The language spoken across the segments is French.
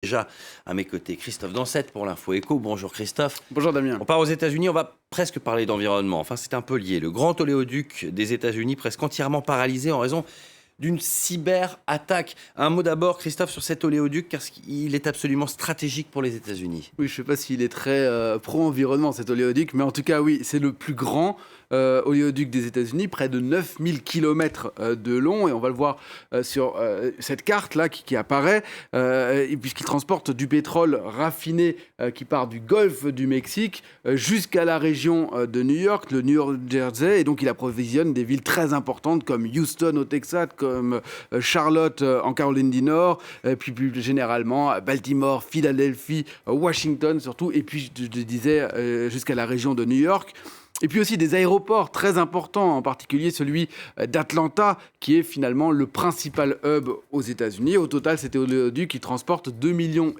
Déjà à mes côtés, Christophe Dansette pour l'Info Éco. Bonjour Christophe. Bonjour Damien. On part aux États-Unis, on va presque parler d'environnement. Enfin, c'est un peu lié. Le grand oléoduc des États-Unis, presque entièrement paralysé en raison d'une cyberattaque. Un mot d'abord, Christophe, sur cet oléoduc, car il est absolument stratégique pour les États-Unis. Oui, je ne sais pas s'il est très pro-environnement cet oléoduc, mais en tout cas, oui, c'est le plus grand oléoduc des États-Unis, près de 9000 km de long, et on va le voir sur cette carte-là qui apparaît, puisqu'il transporte du pétrole raffiné qui part du golfe du Mexique jusqu'à la région de New York, le New Jersey, et donc il approvisionne des villes très importantes comme Houston au Texas, comme Charlotte en Caroline du Nord, puis plus généralement Baltimore, Philadelphie, Washington surtout, et puis je disais jusqu'à la région de New York. Et puis aussi des aéroports très importants, en particulier celui d'Atlanta, qui est finalement le principal hub aux États-Unis. Au total, cet oléoduc qui transporte 2,5 millions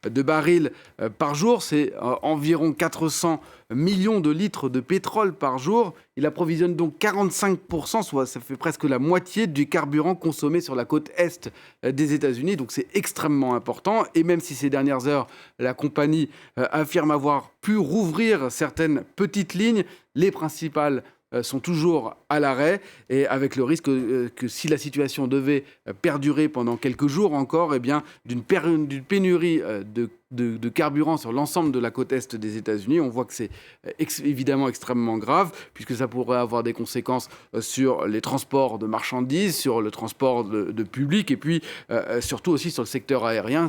de barils par jour. C'est environ 400 millions de litres de pétrole par jour. Il approvisionne donc 45%, soit ça fait presque la moitié du carburant consommé sur la côte est des États-Unis. Donc c'est extrêmement important. Et même si ces dernières heures, la compagnie affirme avoir pu rouvrir certaines petites lignes, les principales sont toujours à l'arrêt, et avec le risque que si la situation devait perdurer pendant quelques jours encore, eh bien, d'une pénurie de carburant sur l'ensemble de la côte est des États-Unis. On voit que c'est évidemment extrêmement grave, puisque ça pourrait avoir des conséquences sur les transports de marchandises, sur le transport de public, et puis surtout aussi sur le secteur aérien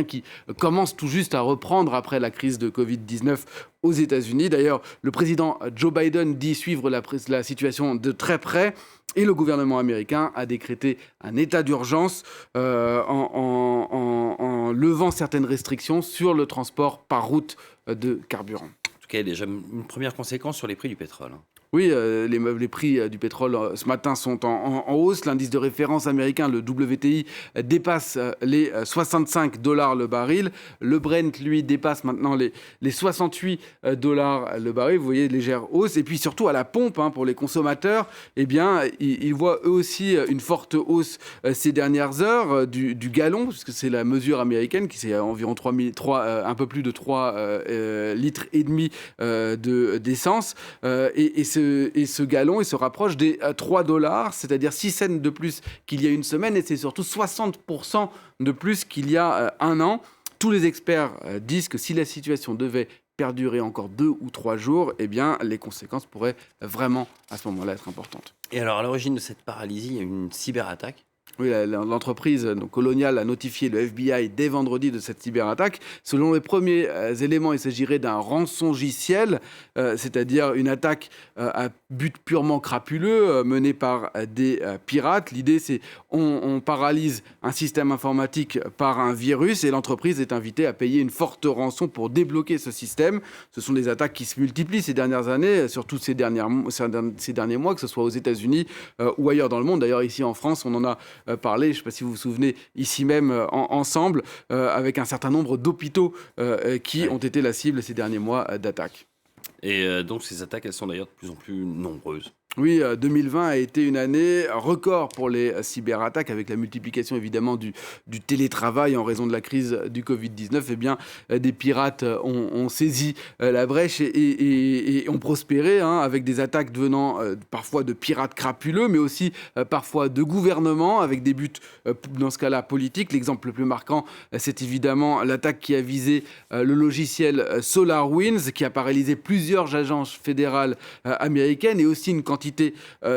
qui commence tout juste à reprendre après la crise de Covid-19 aux États-Unis. D'ailleurs, le président Joe Biden dit suivre la situation de très près, et le gouvernement américain a décrété un état d'urgence en levant certaines restrictions sur le transport par route de carburant. En tout cas, il y a déjà une première conséquence sur les prix du pétrole. Oui, les prix du pétrole ce matin sont en hausse. L'indice de référence américain, le WTI, dépasse les $65 le baril. Le Brent, lui, dépasse maintenant les $68 le baril. Vous voyez, légère hausse. Et puis surtout à la pompe, pour les consommateurs, eh bien, ils voient eux aussi une forte hausse ces dernières heures du gallon, puisque c'est la mesure américaine qui c'est environ un peu plus de 3,5 litres d'essence. Et ce gallon, il se rapproche des $3, c'est-à-dire 6 cents de plus qu'il y a une semaine, et c'est surtout 60% de plus qu'il y a un an. Tous les experts disent que si la situation devait perdurer encore 2 ou 3 jours, eh bien, les conséquences pourraient vraiment, à ce moment-là, être importantes. Et alors, à l'origine de cette paralysie, il y a eu une cyberattaque. Oui, l'entreprise Colonial a notifié le FBI dès vendredi de cette cyberattaque. Selon les premiers éléments, il s'agirait d'un rançongiciel, c'est-à-dire une attaque à but purement crapuleux menée par des pirates. L'idée, c'est on paralyse un système informatique par un virus, et l'entreprise est invitée à payer une forte rançon pour débloquer ce système. Ce sont des attaques qui se multiplient ces dernières années, surtout ces derniers mois, que ce soit aux États-Unis ou ailleurs dans le monde. D'ailleurs, ici en France, on en a parlé, je ne sais pas si vous vous souvenez, ici même ensemble, avec un certain nombre d'hôpitaux qui ont été la cible ces derniers mois d'attaques. Et donc ces attaques, elles sont d'ailleurs de plus en plus nombreuses. Oui, 2020 a été une année record pour les cyberattaques, avec la multiplication évidemment du télétravail en raison de la crise du Covid-19. Eh bien, des pirates ont saisi la brèche et ont prospéré, avec des attaques venant parfois de pirates crapuleux, mais aussi parfois de gouvernements, avec des buts, dans ce cas-là, politiques. L'exemple le plus marquant, c'est évidemment l'attaque qui a visé le logiciel SolarWinds, qui a paralysé plusieurs agences fédérales américaines, et aussi une quantité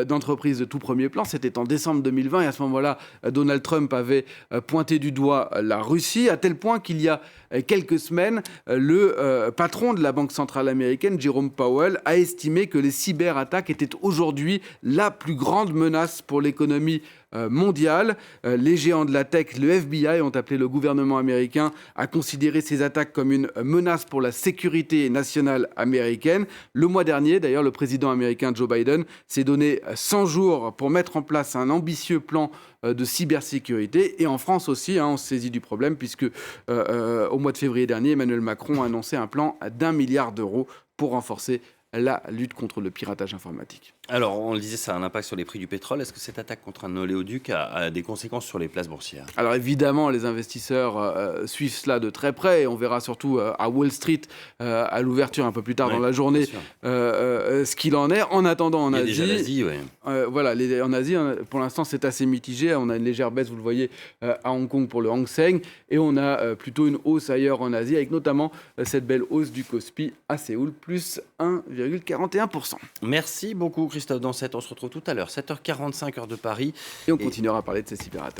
d'entreprises de tout premier plan. C'était en décembre 2020, et à ce moment-là, Donald Trump avait pointé du doigt la Russie, à tel point qu'il y a quelques semaines, le patron de la Banque centrale américaine, Jerome Powell, a estimé que les cyberattaques étaient aujourd'hui la plus grande menace pour l'économie mondiale. Les géants de la tech, le FBI, ont appelé le gouvernement américain à considérer ces attaques comme une menace pour la sécurité nationale américaine. Le mois dernier, d'ailleurs, le président américain Joe Biden s'est donné 100 jours pour mettre en place un ambitieux plan de cybersécurité. Et en France aussi, on se saisit du problème, puisque au mois de février dernier, Emmanuel Macron a annoncé un plan d'1 milliard d'euros pour renforcer la lutte contre le piratage informatique. Alors, on le disait, ça a un impact sur les prix du pétrole. Est-ce que cette attaque contre un oléoduc a des conséquences sur les places boursières? Alors évidemment, les investisseurs suivent cela de très près et on verra surtout à Wall Street, à l'ouverture un peu plus tard dans la journée, bien sûr. ce qu'il en est. En attendant, en Il y a déjà Asie, l'Asie, ouais. voilà, en Asie, pour l'instant, c'est assez mitigé. On a une légère baisse, vous le voyez, à Hong Kong pour le Hang Seng. Et on a plutôt une hausse ailleurs en Asie, avec notamment cette belle hausse du Kospi à Séoul, plus 1,41%. Merci beaucoup, Christophe Dansette. On se retrouve tout à l'heure, 7h45, heure de Paris. Et on continuera à parler de ces cyberattaques.